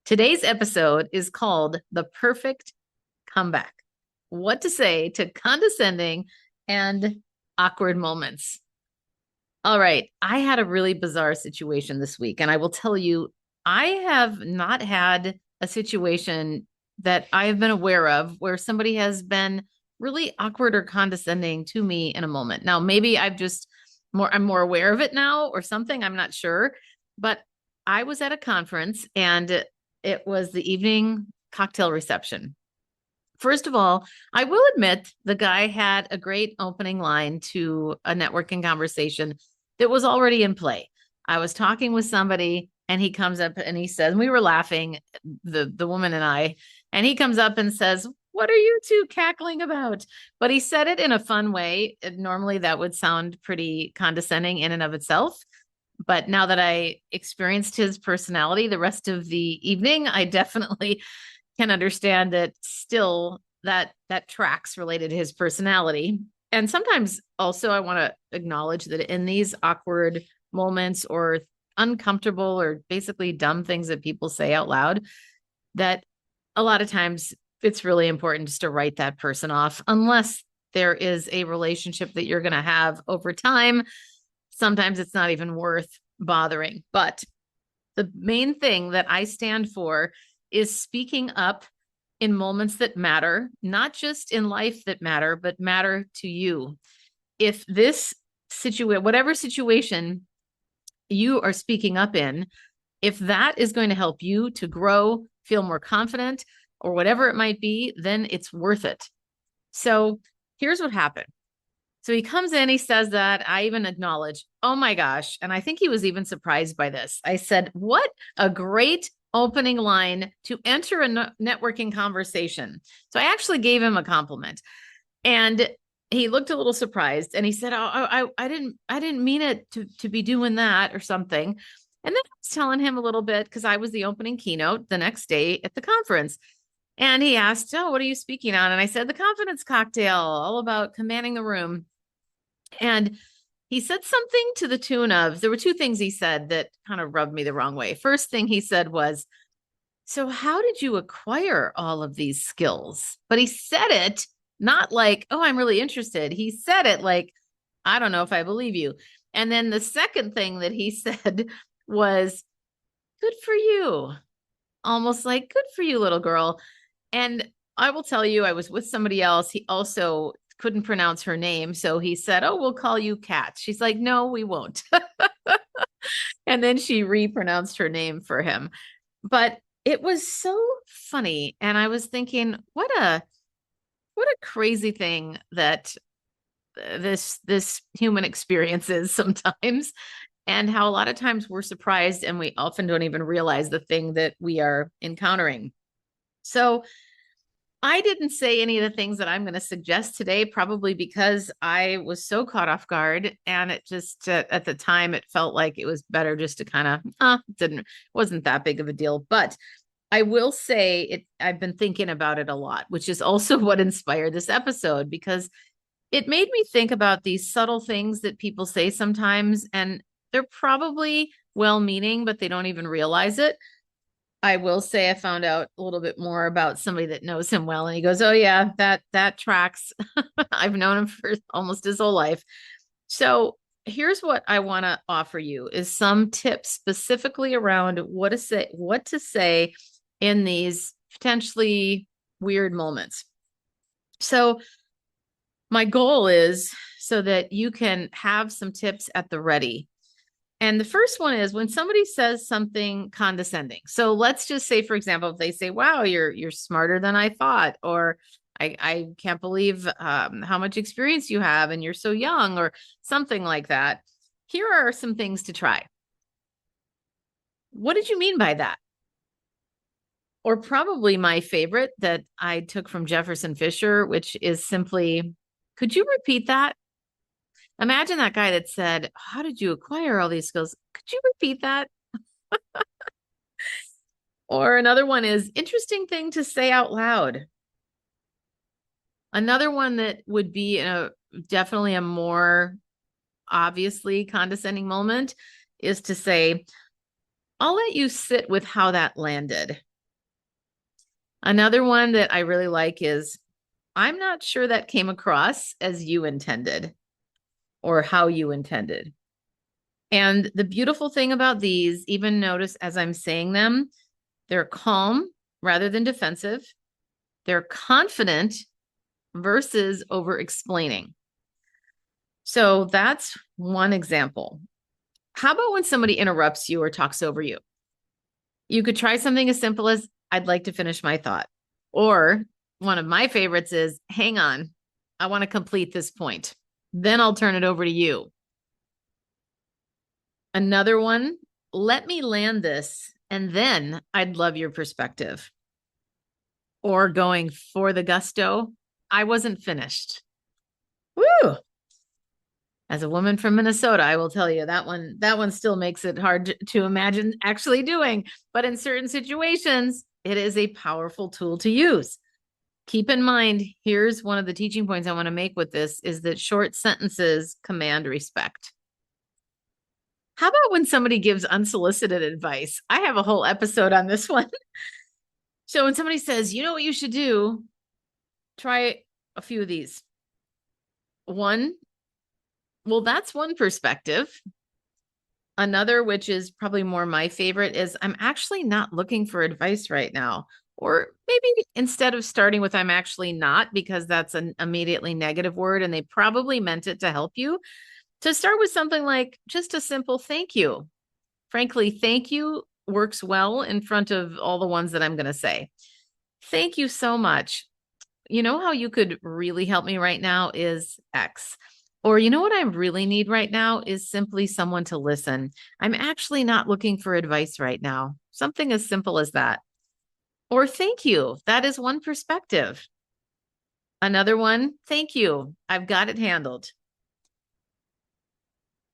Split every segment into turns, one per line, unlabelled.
Today's episode is called The Perfect Comeback. What to say to condescending and awkward moments. All right. I had a really bizarre situation this week, and I will tell you, I have not had a situation that I have been aware of where somebody has been really awkward or condescending to me in a moment. Now, maybe I'm more aware of it now or something. I'm not sure. But I was at a conference and it was the evening cocktail reception. First of all, I will admit the guy had a great opening line to a networking conversation that was already in play. I was talking with somebody and he comes up and he says, and we were laughing, the woman and I, and he comes up and says, "What are you two cackling about?" But he said it in a fun way. Normally that would sound pretty condescending in and of itself. But now that I experienced his personality the rest of the evening, I definitely can understand that still that tracks related to his personality. And sometimes also I want to acknowledge that in these awkward moments or uncomfortable or basically dumb things that people say out loud, that a lot of times it's really important just to write that person off unless there is a relationship that you're going to have over time. Sometimes it's not even worth bothering. But the main thing that I stand for is speaking up in moments that matter, not just in life that matter, but matter to you. If this situation, whatever situation you are speaking up in, if that is going to help you to grow, feel more confident, or whatever it might be, then it's worth it. So here's what happened. So he comes in, he says that. I even acknowledge, oh my gosh. And I think he was even surprised by this. I said, what a great opening line to enter a networking conversation. So I actually gave him a compliment. And he looked a little surprised and he said, I didn't mean it to be doing that or something. And then I was telling him a little bit because I was the opening keynote the next day at the conference. And he asked, "Oh, what are you speaking on?" And I said, "The confidence cocktail, all about commanding the room." And he said something to the tune of, there were two things he said that kind of rubbed me the wrong way. First thing he said was, "So how did you acquire all of these skills?" But he said it not like, "Oh, I'm really interested." He said it like, "I don't know if I believe you." And then the second thing that he said was, "Good for you." Almost like, "Good for you, little girl." And I will tell you, I was with somebody else. He also couldn't pronounce her name. So he said, "Oh, we'll call you Kat." She's like, "No, we won't." And then she repronounced her name for him. But it was so funny. And I was thinking, what a crazy thing that this human experience is sometimes, and how a lot of times we're surprised and we often don't even realize the thing that we are encountering. So I didn't say any of the things that I'm going to suggest today, probably because I was so caught off guard. And it just, at the time, it felt like it was better just to kind of, wasn't that big of a deal. But I will say I've been thinking about it a lot, which is also what inspired this episode, because it made me think about these subtle things that people say sometimes, and they're probably well meaning, but they don't even realize it. I will say I found out a little bit more about somebody that knows him well, and he goes, "Oh yeah, that tracks." I've known him for almost his whole life. So here's what I want to offer you is some tips specifically around what to say in these potentially weird moments. So my goal is so that you can have some tips at the ready. And the first one is when somebody says something condescending. So let's just say, for example, if they say, "Wow, you're smarter than I thought," or I can't believe how much experience you have and you're so young," or something like that. Here are some things to try. What did you mean by that? Or probably my favorite that I took from Jefferson Fisher, which is simply, "Could you repeat that?" Imagine that guy that said, "How did you acquire all these skills? Could you repeat that?" Or another one is, "Interesting thing to say out loud." Another one that would be definitely a more obviously condescending moment is to say, "I'll let you sit with how that landed." Another one that I really like is, I'm not sure that came across as you intended or how you intended. And the beautiful thing about these, even notice as I'm saying them, they're calm rather than defensive. They're confident versus over explaining. So that's one example. How about when somebody interrupts you or talks over you? You could try something as simple as, I'd like to finish my thought. Or one of my favorites is, hang on, I want to complete this point. Then I'll turn it over to you. Another one, let me land this, and then I'd love your perspective. Or going for the gusto, I wasn't finished. Woo! As a woman from Minnesota, I will tell you that one still makes it hard to imagine actually doing, but in certain situations, it is a powerful tool to use. Keep in mind, here's one of the teaching points I want to make with this is that short sentences command respect. How about when somebody gives unsolicited advice? I have a whole episode on this one. So when somebody says, you know what you should do, try a few of these. One, well, that's one perspective. Another, which is probably more my favorite, is I'm actually not looking for advice right now. Or maybe instead of starting with I'm actually not, because that's an immediately negative word and they probably meant it to help you, to start with something like just a simple thank you. Frankly, thank you works well in front of all the ones that I'm going to say. Thank you so much. You know how you could really help me right now is X. Or you know what I really need right now is simply someone to listen. I'm actually not looking for advice right now. Something as simple as that. Or thank you. That is one perspective. Another one, thank you. I've got it handled.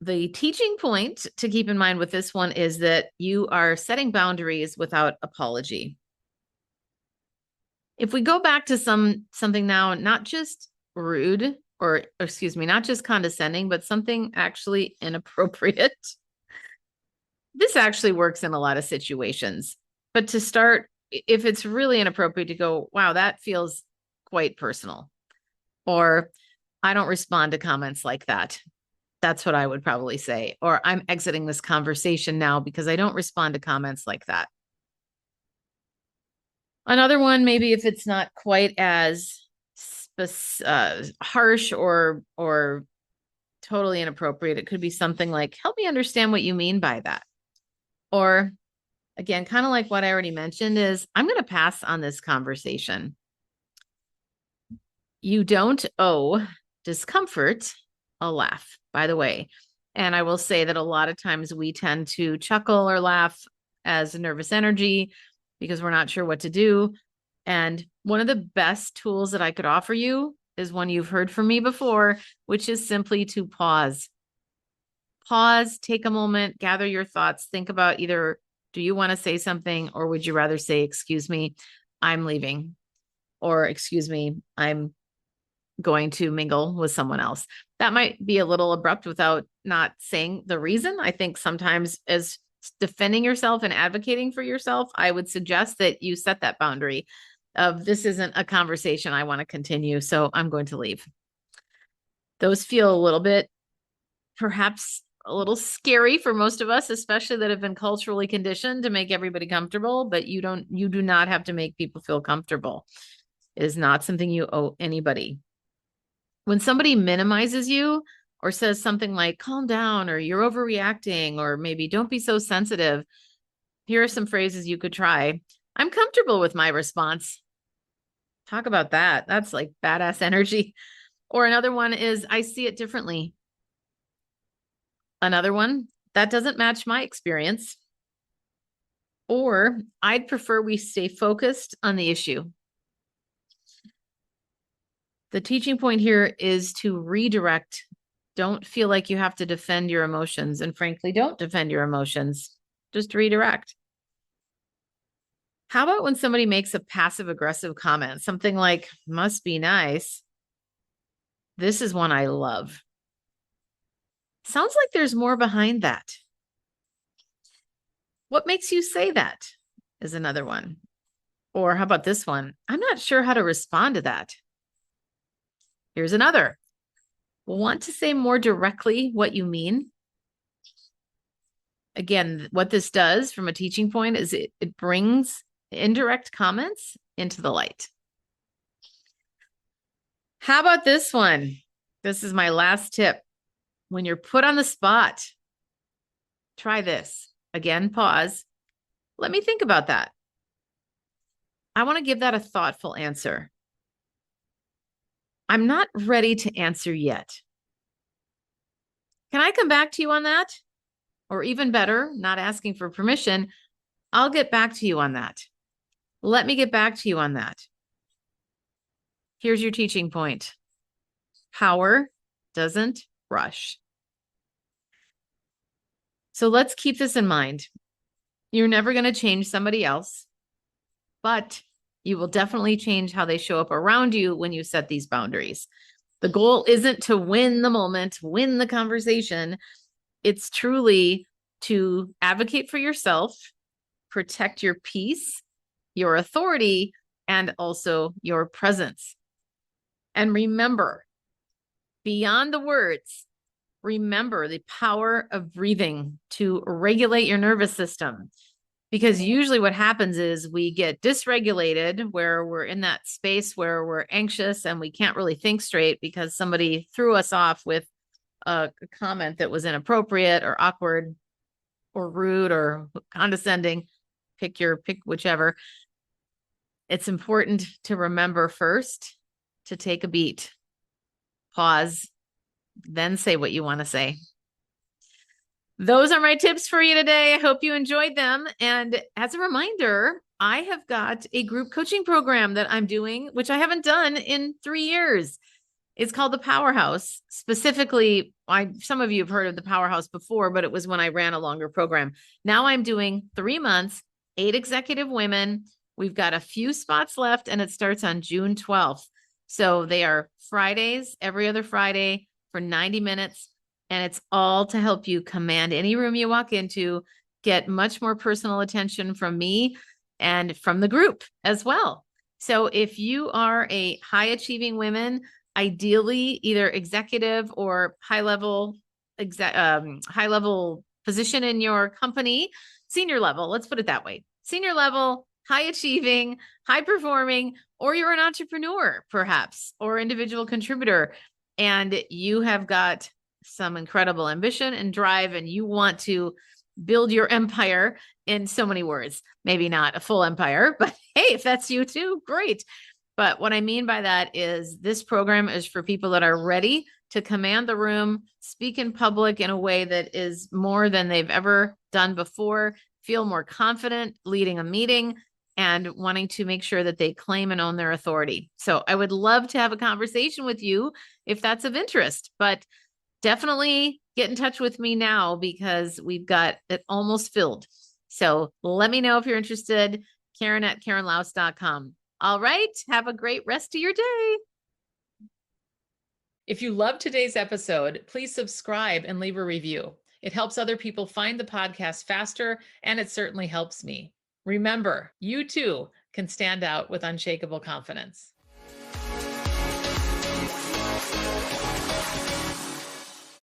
The teaching point to keep in mind with this one is that you are setting boundaries without apology. If we go back to something now, not just rude or excuse me, not just condescending, but something actually inappropriate. This actually works in a lot of situations. But to start, if it's really inappropriate, to go, wow, that feels quite personal. Or I don't respond to comments like that. That's what I would probably say. Or I'm exiting this conversation now because I don't respond to comments like that. Another one, maybe if it's not quite as harsh or totally inappropriate, it could be something like, help me understand what you mean by that. Or again, kind of like what I already mentioned is, I'm going to pass on this conversation. You don't owe discomfort a laugh, by the way. And I will say that a lot of times we tend to chuckle or laugh as nervous energy because we're not sure what to do. And one of the best tools that I could offer you is one you've heard from me before, which is simply to pause. Pause, take a moment, gather your thoughts, think about either, do you want to say something, or would you rather say, excuse me, I'm leaving, or excuse me, I'm going to mingle with someone else. That might be a little abrupt without not saying the reason. I think sometimes as defending yourself and advocating for yourself, I would suggest that you set that boundary of, this isn't a conversation I want to continue, so I'm going to leave. Those feel a little bit, perhaps a little scary for most of us, especially that have been culturally conditioned to make everybody comfortable, but you do not have to make people feel comfortable. It is not something you owe anybody. When somebody minimizes you or says something like, calm down, or you're overreacting, or maybe don't be so sensitive, here are some phrases you could try. I'm comfortable with my response. Talk about that. That's like badass energy. Or another one is, I see it differently. Another one, that doesn't match my experience. Or I'd prefer we stay focused on the issue. The teaching point here is to redirect. Don't feel like you have to defend your emotions. And frankly, don't defend your emotions. Just redirect. How about when somebody makes a passive aggressive comment, something like, must be nice. This is one I love. Sounds like there's more behind that. What makes you say that is another one. Or how about this one? I'm not sure how to respond to that. Here's another. Want to say more directly what you mean? Again, what this does from a teaching point is it brings indirect comments into the light. How about this one? This is my last tip. When you're put on the spot, try this. Again, pause. Let me think about that. I want to give that a thoughtful answer. I'm not ready to answer yet. Can I come back to you on that? Or even better, not asking for permission, I'll get back to you on that. Let me get back to you on that. Here's your teaching point. Power doesn't rush. So let's keep this in mind. You're never going to change somebody else, but you will definitely change how they show up around you when you set these boundaries. The goal isn't to win the moment, win the conversation. It's truly to advocate for yourself, protect your peace, your authority, and also your presence. And remember, beyond the words, remember the power of breathing to regulate your nervous system. Because usually what happens is we get dysregulated, where we're in that space where we're anxious and we can't really think straight because somebody threw us off with a comment that was inappropriate or awkward or rude or condescending. Pick whichever. It's important to remember first to take a beat, pause, then say what you want to say. Those are my tips for you today. I hope you enjoyed them. And as a reminder, I have got a group coaching program that I'm doing, which I haven't done in 3 years. It's called the Powerhouse. Specifically, some of you have heard of the Powerhouse before, but it was when I ran a longer program. Now I'm doing 3 months, 8 executive women. We've got a few spots left, and it starts on June 12th. So they are Fridays, every other Friday for 90 minutes. And it's all to help you command any room you walk into, get much more personal attention from me and from the group as well. So if you are a high achieving woman, ideally either executive or high level position in your company, senior level, let's put it that way, senior level, high achieving, high performing, or you're an entrepreneur perhaps, or individual contributor, and you have got some incredible ambition and drive, and you want to build your empire in so many words, maybe not a full empire, but hey, if that's you too, great. But what I mean by that is this program is for people that are ready to command the room, speak in public in a way that is more than they've ever done before, feel more confident leading a meeting, and wanting to make sure that they claim and own their authority. So I would love to have a conversation with you if that's of interest, but definitely get in touch with me now because we've got it almost filled. So let me know if you're interested. Karen@KarenLaos.com. All right. Have a great rest of your day. If you loved today's episode, please subscribe and leave a review. It helps other people find the podcast faster, and it certainly helps me. Remember, you too can stand out with unshakable confidence.